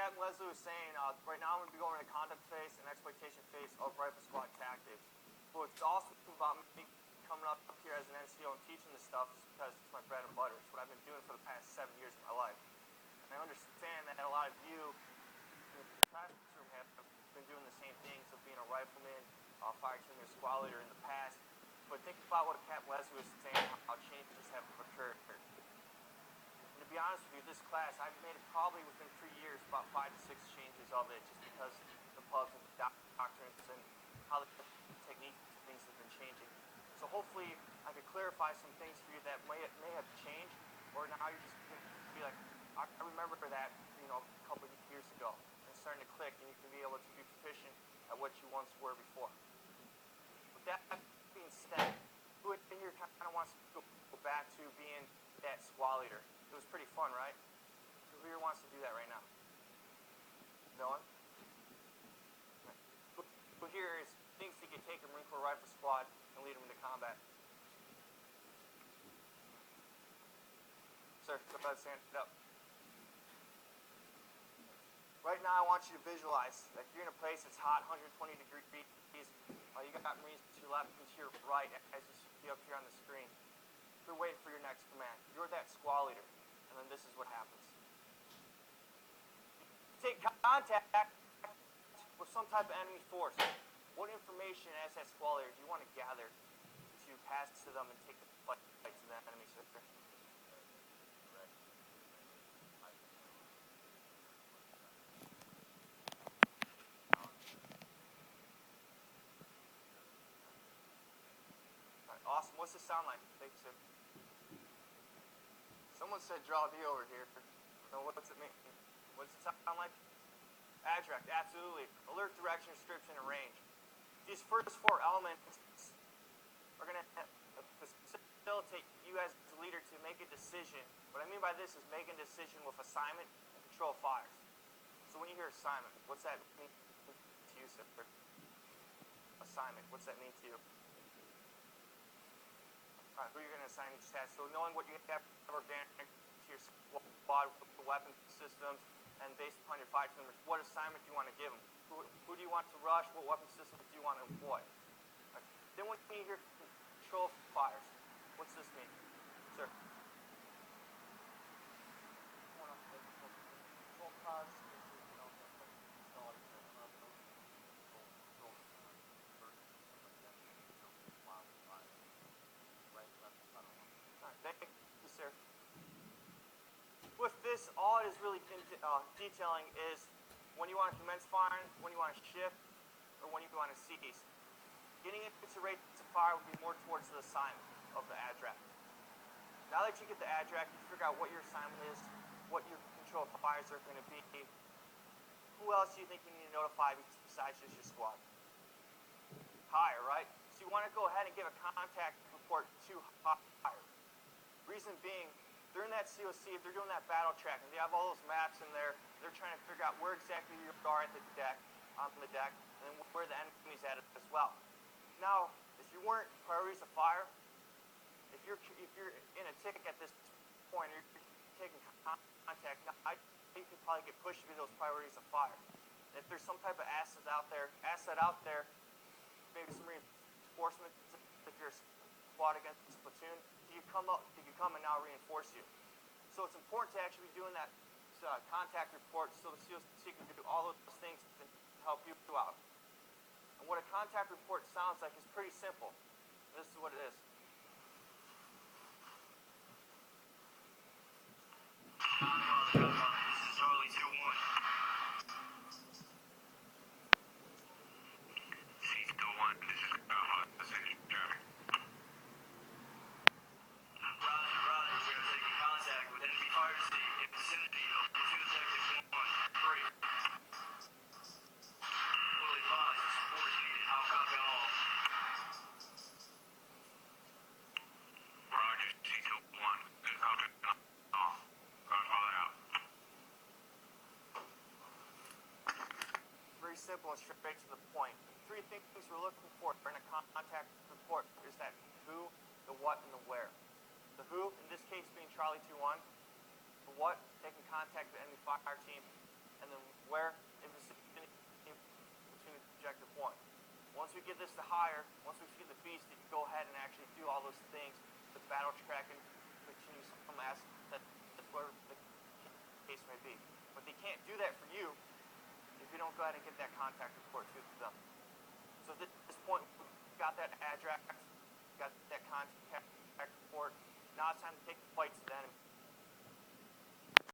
Captain Leslie was saying, right now I'm going to be going into conduct phase and exploitation phase of Rifle Squad tactics. But what's awesome about me coming up here as an NCO and teaching this stuff is because it's my bread and butter. It's what I've been doing for the past 7 years of my life. And I understand that a lot of you in the classroom have been doing the same things of being a rifleman, fire team, or squad leader in the past. But think about what Captain Leslie was saying, how changes have occurred. And to be honest with you, this class, I've made it probably within 3 years about 5 to 6 changes of it, just because the pubs and the doctrines and how the techniques and things have been changing. So hopefully I could clarify some things for you that may have changed, or now you're just going to be like, I remember that, a couple of years ago, and it's starting to click, and you can be able to be proficient at what you once were before. With that being said, who in here kind of wants to go back to being that squad leader? It was pretty fun, right? Who here wants to do that right now? No one? Who here is thinks he could take a Marine Corps Rifle Squad and lead them into combat? Sir, go ahead, stand up. Right now, I want you to visualize that you're in a place that's hot, 120 degrees. You got Marines to your left and to your right, as you see up here on the screen. You're waiting for your next command. You're that squad leader, and then this is what happens. You take contact with some type of enemy force. What information, as that squad leader, do you want to gather to pass to them and take the fight to that enemy, sir? Awesome. What's this sound like? Thank you, sir. Someone said draw D over here. So what's it mean? What does it sound like? Adject, absolutely. Alert, direction, description, and range. These first 4 elements are going to facilitate you as the leader to make a decision. What I mean by this is make a decision with assignment and control fires. So when you hear assignment, what's that mean to you, sir? Assignment, what's that mean to you? Who you're going to assign each task. So knowing what you have organic to your squad with the weapon systems, and based upon your fire team members, what assignment do you want to give them? Who do you want to rush? What weapon systems do you want to employ? Right. Then when you hear control fires, what's this mean? Sir? Control fires is Thank you, sir. With this, all it is really detailing is when you want to commence firing, when you want to shift, or when you want to cease. Getting it to rate to fire would be more towards the assignment of the ADRAC. Now that you get the ADRAC, you figure out what your assignment is, what your control fires are going to be. Who else do you think you need to notify besides just your squad? Higher, right? So you want to go ahead and give a contact report to higher. Reason being, during that COC, if they're doing that battle track, and they have all those maps in there, they're trying to figure out where exactly you are at the deck, on the deck, and where the enemy's at as well. Now, if you weren't priorities of fire, if you're in a tick at this point, or you're taking contact, now you could probably get pushed to be those priorities of fire. And if there's some type of asset out there, maybe some reinforcement, if you're a squad against a platoon, you come and now reinforce you. So it's important to actually be doing that contact report so the COC can do all of those things to help you out. And what a contact report sounds like is pretty simple. This is what it is. Simple and straight to the point. 3 things we're looking for in a contact report is that who, the what, and the where. The who, in this case being Charlie 2-1. The what, they can contact the enemy fire team. and then where in vicinity between objective 1. Once we get this to higher, once we see the beast, you can go ahead and actually do all those things, the battle tracking, continue some assets, that's where the case may be. But they can't do that for you if you don't go ahead and get that contact report to them. So at this point, we've got that address, got that contact report. Now it's time to take the fight to the enemy.